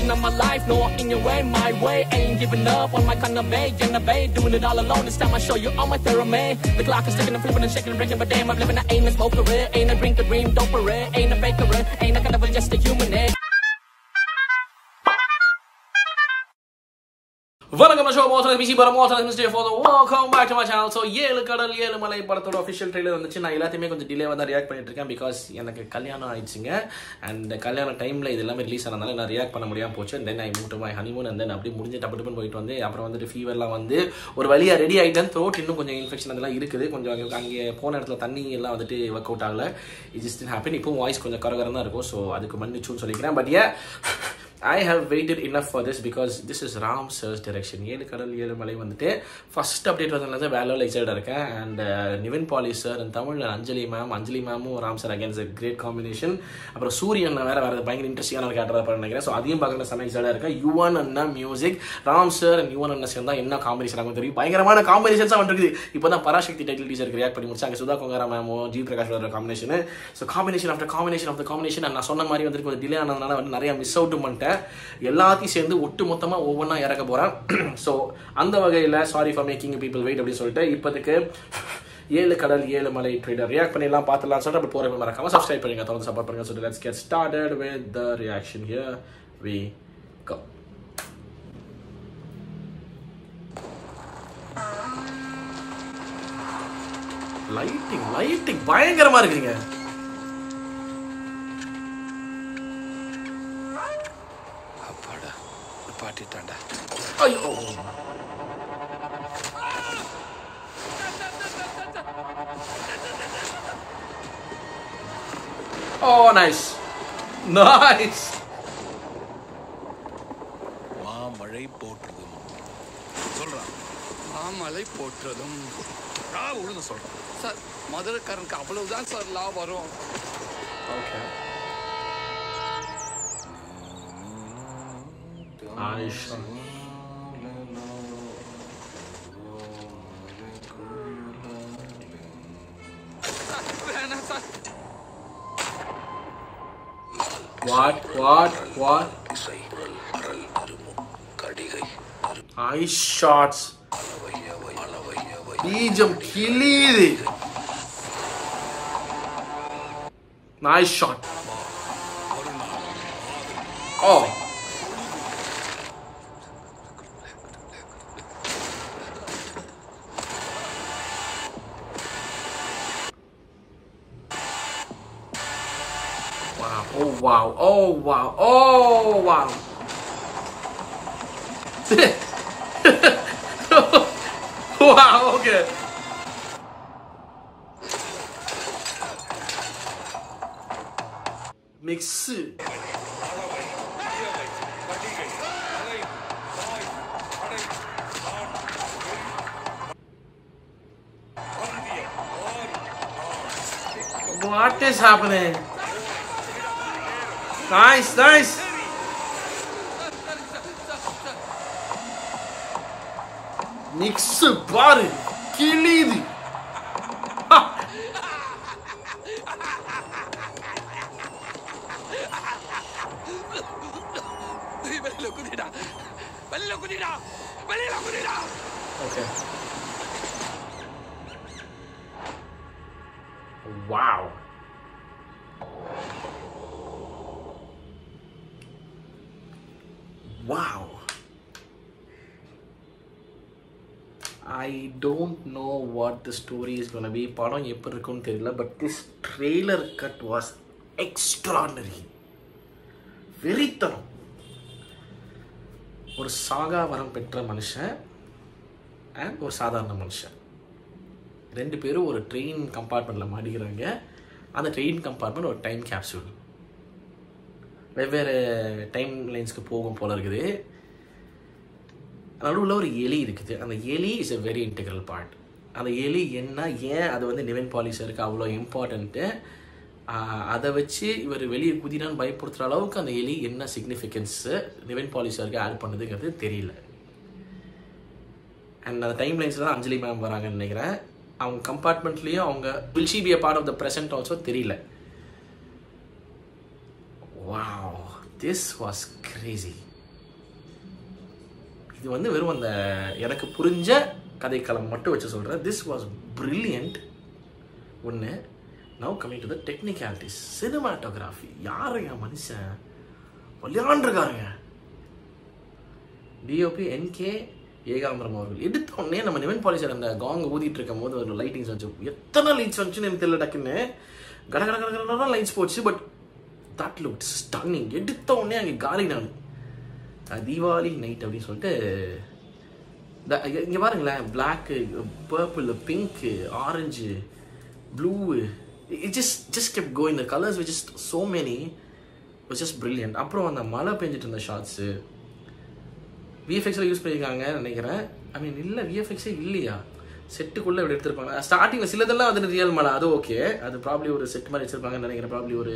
direction of my life. No, in your way, my way. Ain't giving up on my kind of way. Innovate, doing it all alone. This time I show you all my pyramid. The clock is ticking and flipping and shaking and breaking, but damn, I'm living. I ain't a smoker, ain't a drink, a dream, don't parade. Ain't a faker, ain't a kind of just a human. வணக்கம் ஷோ மோட்டர் பிசி பர மோட்டர் மிஸ்டே for the welcome back to my channel. So ஏழு கடல் ஏழு மலை படத்தோட அஃபிஷியல் ட்ரெய்லர் வந்துச்சு. நான் எல்லாத்தையுமே கொஞ்சம் டிலேவாக தான் ரியாக்ட் பண்ணிட்டு இருக்கேன். பிகாஸ் எனக்கு கல்யாணம் ஆயிடுச்சுங்க. அண்ட் கல்யாண டைமில் இது எல்லாமே ரிலீஸ் ஆனதால நான் ரியாக்ட் பண்ண முடியாமல் போச்சு. Then I move to my honeymoon. And then அப்படி முடிஞ்சு டப்புன்னு போயிட்டு வந்து அப்புறம் வந்துட்டு ஃபீவர்லாம் வந்து ஒரு வழியாக ரெடி ஆகிட்டேன். த்ரோட் இன்னும் கொஞ்சம் இன்ஃபெக்ஷன் அதெல்லாம் இருக்குது. கொஞ்சம் அங்கே போன இடத்துல தண்ணி எல்லாம் வந்துட்டு ஒர்க் அவுட் ஆகலை. It just happen. இப்போ வாய்ஸ் கொஞ்சம் கரகரம் தான் இருக்கும். ஸோ அதுக்கு மன்னிச்சுன்னு சொல்லிக்கிறேன். But I have waited enough for this because this is Ram sir's direction. ஏழு கடல் ஏழு மலை வந்துட்டு ஃபர்ஸ்ட் அப்டேட் வந்ததுல வேற லெவல் எக்ஸைட்டடாக இருக்கேன். And Nivin Pauly sir and Tamil Anjali மேமும் ராம் சார் அகேன்ஸ் a great combination. அப்புறம் சூரியன் வேற பயங்கர இன்ட்ரெஸ்டிங்கான கேரக்டர் நினைக்கிறேன். ஸோ அதையும் பார்க்கணும் செம்ம எக்ஸைட்டடாக இருக்கேன். யுவன் அண்ணா music, Ram sir and Yuvan அண்ணா சேர்ந்தா என்ன காம்பினேஷன் ஆகும் தெரியும். பயங்கரமான காம்பினேஷன்ஸாக வந்துருக்குது. இப்போ தான் பராசக்தி டைட்டில் டீச்சருக்கு ரியாக்ட் பண்ணி முடிச்சாங்க. சுதா கொங்காரா மேமோ G Prakash combination. So combination after combination நான் சொன்ன மாதிரி வந்துட்டு கொஞ்சம் டிலே ஆனதுனால வந்து நிறைய மிஸ் அவுட்டும் பண்ணிட்டேன். எல்லாத்தையும் சேர்ந்து ஒட்டு மொத்தமாக ஒவ்வொன்றா இறக்க போகிறேன். ஸோ அந்த வகையில் sorry for making people wait அப்படின்னு சொல்லிட்டு இப்போதைக்கு ஏழு கடல் ஏழு மலை ட்ரெய்லர் ரியாக்ட் பண்ணிடலாம் பார்த்துலாம் சொல்லிட்டு அப்படி போகிற மறக்காம சப்ஸ்கிரைப் பண்ணுங்க, தொடர்ந்து சப்போர்ட் பண்ணுங்க. சொல்லிட்டு let's get started with the reaction. Here we go. Lighting பயங்கரமா இருக்குங்க. பாட்டிட்டாண்டா. ஐயோ ஓ நைஸ் மாமழை போற்றதும் சொல்றான். மாமழை போற்றதும் ஒழுங்கு சொல்றான் சார். மதுரைக்காரனுக்கு அவ்வளவுதான் சார் லா வரும். Okay Aisha. What? Eye shots. Beejam kilidi. Nice shot. Oh. Wow. Wow, okay. Mix. What is happening? Nice. Mix பாரு கிளிது. Okay. Wow. I don't know what the story is going to be. படம் எப்படி இருக்குன்னு தெரியல. But this trailer cut was extraordinary. வெறித்தனம். ஒரு சாகா வரம் பெற்ற மனுஷன் அண்ட் ஒரு சாதாரண மனுஷன் ரெண்டு பேரும் ஒரு ட்ரெயின் கம்பார்ட்மெண்ட்டில் மாட்டிக்கிறாங்க. அந்த ட்ரெயின் கம்பார்ட்மெண்ட் ஒரு டைம் கேப்சூல். வெவ்வேறு டைம் லைன்ஸ்க்கு போகும் போல இருக்குது. நடுவில் ஒரு எலி இருக்குது. அந்த எலி is a very integral part. அந்த எலி என்ன ஏன் அது வந்து நிவின் பாலி சாருக்கு அவ்வளோ இம்பார்ட்டண்ட்டு, அதை வச்சு இவர் வெளியே குதினான்னு பயப்படுத்துகிற அளவுக்கு அந்த எலி என்ன சிக்னிஃபிகன்ஸு நிவின் பாலி சாருக்கு ஆட் பண்ணுதுங்கிறது தெரியல. அண்ட் அந்த டைம் லைன்ஸில் தான் அஞ்சலி மேம் வராங்கன்னு நினைக்கிறேன். அவங்க கம்பார்ட்மெண்ட்லேயும் அவங்க will she be a part of the present also தெரியல. Wow, this was crazy. இது வந்து வெறும் அந்த எனக்கு புரிஞ்ச கதைக்களம் மட்டும் வச்சு சொல்கிறேன். திஸ் வாஸ் பிரில்லியன்ட் ஒன்று. Now coming to the technicalities. Cinematography யாருங்க மனுஷன் விளையாண்டுருக்காருங்க. டிஓபி என்கே ஏகாம்பரம் அவர்கள் எடுத்த உடனே நம்ம நிவன் பாலிசர் அந்த காங் ஊதிட்டு இருக்கும் போது ஒரு லைட்டிங்ஸ் வந்துச்சு. எத்தனை லைட்ஸ் வந்துச்சுன்னு எனக்கு தெரியல. டக்குன்னு கடகடகடகடா லைட்ஸ் போச்சு. But that look stunning. எடுத்த உடனே அங்கே காலி நான் தீபாவளி நைட் அப்படின்னு சொல்லிட்டு இங்கே பாருங்களேன். Black, purple, pink, orange, blue, it just kept going. The colors were just so many. It was just brilliant. அப்புறம் அந்த மழை பெஞ்சிட்டு இருந்த ஷார்ட்ஸு விஎஃப்எக்ஸில் யூஸ் பண்ணியிருக்காங்க நினைக்கிறேன். ஐ மீன் இல்லை, விஎஃப்எக்ஸே இல்லையா, செட்டுக்குள்ளே இப்படி எடுத்துருப்பாங்க. ஸ்டார்டிங்கில் சிலதெல்லாம் வந்து ரியல் மழை, அது ஓகே. அது ப்ராப்ளி ஒரு செட் மாதிரி வச்சுருப்பாங்கன்னு நினைக்கிறேன். ப்ராப்ளி ஒரு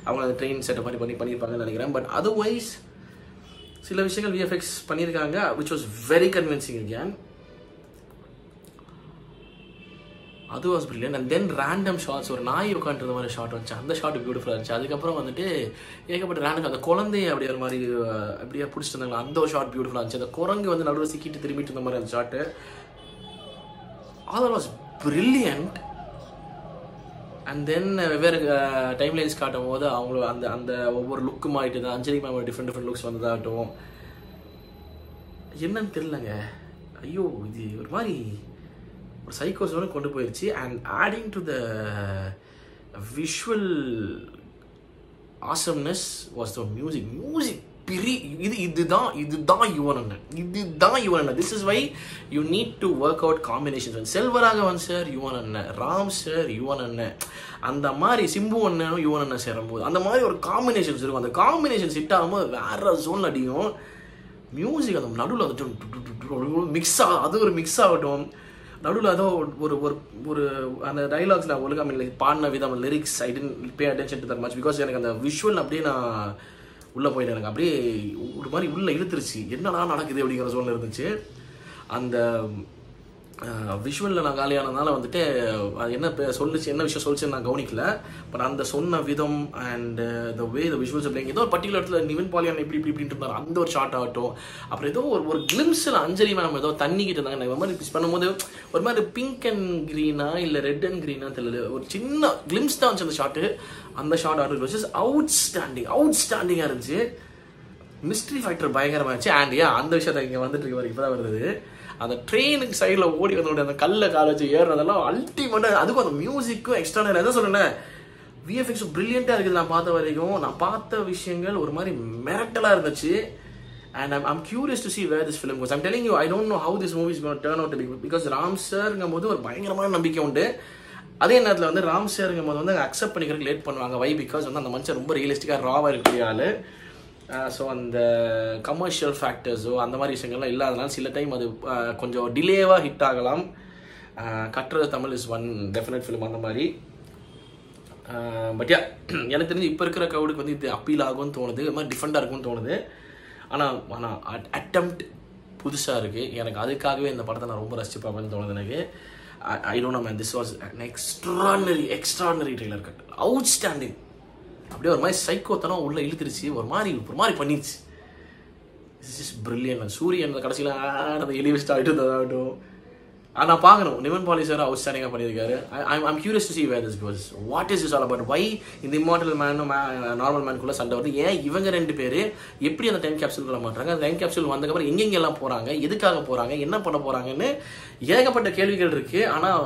அவங்க அந்த ட்ரெயின் செட்டை மாதிரி பண்ணியிருப்பாங்கன்னு நினைக்கிறேன். பட் அதர்வைஸ் சில விஷயங்கள் விஎஃப்எக்ஸ் பண்ணியிருக்காங்க, which was very convincing again. அது was brilliant. And then random shots, ஒரு நாய் உட்காந்துருந்த மாதிரி ஷார்ட் வந்துச்சு. அந்த ஷார்ட் பியூட்டிஃபுல்லாக இருந்துச்சு. அதுக்கப்புறம் வந்துட்டு ஏகப்பட்ட ரேண்டம் அந்த குழந்தைய அப்படியே ஒரு மாதிரி அப்படியே பிடிச்சிட்டு இருந்தாங்களா, அந்த ஒரு ஷார்ட் பியூட்டிஃபுல்லாக இருந்துச்சு. அந்த குரங்கு வந்து நடுவில் சிக்கிட்டு திரும்பிட்டு இருந்த மாதிரி அந்த shot, all was brilliant. And then வெவ்வேறு டைம்லைன்ஸ் காட்டும் போது அவங்கள அந்த அந்த ஒவ்வொரு லுக்கு மாறிட்டு தான் அஞ்சலி மேம் டிஃப்ரெண்ட் லுக்ஸ் வந்ததாகட்டும் என்னன்னு தெரியலங்க. ஐயோ, இது ஒரு மாதிரி ஒரு சைக்கோஸோட கொண்டு போயிடுச்சு. And adding to the visual awesomeness was the music. இதுதான் யுவன் அண்ணன். This is why you need to work out combinations. Selvaraghavan sir Yuvan அண்ணன், ராம் சார் யுவன் அண்ணன், அந்த மாதிரி சிம்பு அண்ணனும் யுவன் அண்ணன் சேரும்போது அந்த மாதிரி ஒரு காம்பினேஷன்ஸ் இருக்கும். அந்த காம்பினேஷன் செட் ஆகும்போது வேற ஜோன் அடியும். மியூசிக் அந்த நடுவில் வந்துட்டு மிக்ஸ் ஆகும். அது ஒரு மிக்ஸ் ஆகட்டும். நடுவில் ஏதோ ஒரு ஒரு அந்த டைலாக்ஸில் ஒழுங்காம இல்லை பாடின விதம், lyrics I didn't pay attention to that much because எனக்கு அந்த விஷுவல் அப்படியே நான் உள்ளே போயிட்டேன். எனக்கு அப்படியே ஒரு மாதிரி உள்ளே இழுத்துருச்சு. என்னடா நடக்குது அப்படிங்கிற சூழ்நிலை இருந்துச்சு. அந்த விஷுவலில் நான் காலியானதுனால வந்துட்டு அது என்ன சொல்லிச்சு, என்ன விஷயம் சொல்லிச்சுன்னு நான் கவனிக்கல. பட் அந்த சொன்ன விதம் and the way the visuals அப்படிங்க ஏதோ ஒரு பர்டிகுலர் இடத்துல நிவின் பாலியான் இப்படின்ட்டு இருந்தார், அந்த ஒரு ஷார்ட் ஆகட்டும். அப்புறம் ஏதோ ஒரு கிளிம்ஸில் அஞ்சலி மேம் ஏதோ தண்ணிக்கிட்டு இருந்தாங்க. நான் மாதிரி பிச் பண்ணும்போது ஒரு மாதிரி பிங்க் அண்ட் க்ரீனா இல்லை ரெட் அண்ட் க்ரீனா தெரியல, ஒரு சின்ன கிளிம்ஸ் தான் இருந்துச்சு அந்த ஷார்ட்டு. அந்த ஷார்ட் ஆர்டர் வச்சு அவுட்ஸ்டாண்டிங்காக இருந்துச்சு. மிஸ்ட்ரி ஃபேக்டர் பயங்கரமாக இருந்துச்சு. அண்ட் அந்த விஷயத்தை இங்கே வந்துட்டு இருக்கு இப்போ தான் வருது. அந்த ட்ரெயினுக்கு சைடில் ஓடி வந்தோட அந்த கல்லை கால வச்சு ஏறுறதெல்லாம் அல்டிமேட்டாக. அதுக்கும் அந்த மியூசிக்கும் எக்ஸ்ட்ரானரி. எதை சொல்றேன், விஎஃப்எக்ஸ் பிரில்லியண்டாக இருக்குது. நான் பார்த்த வரைக்கும் நான் பார்த்த விஷயங்கள் ஒரு மாதிரி மிரட்டலாக இருந்துச்சு. And I'm curious to see where this film goes. I'm telling you, I don't know how this movie is going to turn out to be because Ram சார்ங்கும் போது ஒரு பயங்கரமான நம்பிக்கை உண்டு. அதே நேரத்தில் வந்து ராம் சார்ங்கும் போது வந்து அக்செப்ட் பண்ணிக்கிறதுக்கு லேட் பண்ணுவாங்க. வை பிகாஸ் வந்து அந்த மனுஷன் ரொம்ப ரியலிஸ்டிக்காக ராவாக இருக்கக்கூடிய ஆள். ஸோ அந்த கமர்ஷியல் ஃபேக்டர்ஸோ அந்த மாதிரி விஷயங்கள்லாம் இல்லாதனால சில டைம் அது கொஞ்சம் டிலேவாக ஹிட் ஆகலாம். கட்டுறது Tamil is one definite film அந்த மாதிரி. பட் எனக்கு தெரிஞ்சு இப்போ இருக்கிற க்ரௌடுக்கு வந்து இது அப்பீல் ஆகும்னு தோணுது, இது மாதிரி டிஃப்ரெண்டாக இருக்கும்னு தோணுது. ஆனால் அட்டெம்ப்ட் புதுசாக இருக்குது. எனக்கு அதுக்காகவே இந்த படத்தை நான் ரொம்ப ரசிச்சு பார்ப்பேன்னு தோணுது எனக்கு. I don't know man, this was an extraordinary trailer cut. Outstanding. அப்படியே ஒரு மாதிரி சைக்கோத்தனம் உள்ள இழுத்துருச்சு, ஒரு மாதிரி பண்ணிடுச்சு. It's just brilliant. சூரியன் அந்த கடைசியில் அந்த எலி வச்சுட்டு ஆகிட்டு இருந்ததாகட்டும். நான் பார்க்கணும், நிவன் பாலி சார் அவுட்ஸ்டாண்டிங்காக பண்ணியிருக்காரு. I'm curious to see where this goes. What is this all about? Why இந்த இம்மார்டல் மேனும் நார்மல் மேனுக்குள்ளே சண்டை வருது? ஏன் இவங்க ரெண்டு பேர் எப்படி அந்த டைம் கேப்சூல் வர மாட்டாங்க? அந்த டைம் கேப்சூல் வந்ததுக்கப்புறம் எங்கெங்கெல்லாம் போகிறாங்க, எதுக்காக போகிறாங்க, என்ன பண்ண போகிறாங்கன்னு ஏகப்பட்ட கேள்விகள் இருக்குது. ஆனால்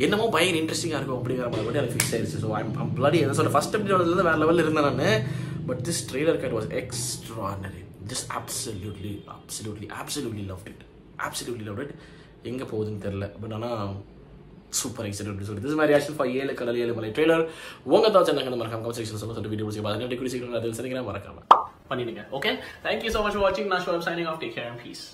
என்னமோ பயங்கர இன்ட்ரெஸ்டிங்காக இருக்கும் அப்படிங்கிற மாதிரி மட்டும் எனக்கு ஃபிக்ஸ் ஆயிடுச்சு. ஸோ ஐம் bloody என்ன சொல்ல ஃபர்ஸ்ட் எபிசோட்லேருந்து வேறு லெவலில் இருந்தேன் நான். But this trailer cut was extraordinary. Just absolutely loved it. எங்கே போகுதுன்னு தெரில, பட் ஆனால் சூப்பர் எக்ஸைட்டட் சொல்லி திஸ் மாதிரி ரியாக்ஷன் ஃபார் 7 கடல் 7 மலை ட்ரெய்லர். உங்கள் தாட்ஸ் என்ன மறக்காம கமெண்ட் செக்ஷன் சொல்லிட்டு வீடியோ பிடிச்சி பார்த்து அதில் சனிக்கிறேன் மறக்காம பண்ணிடுங்க. Okay, thank you so much for வாட்சிங். நான் ஷோ signing off. Take care and piece.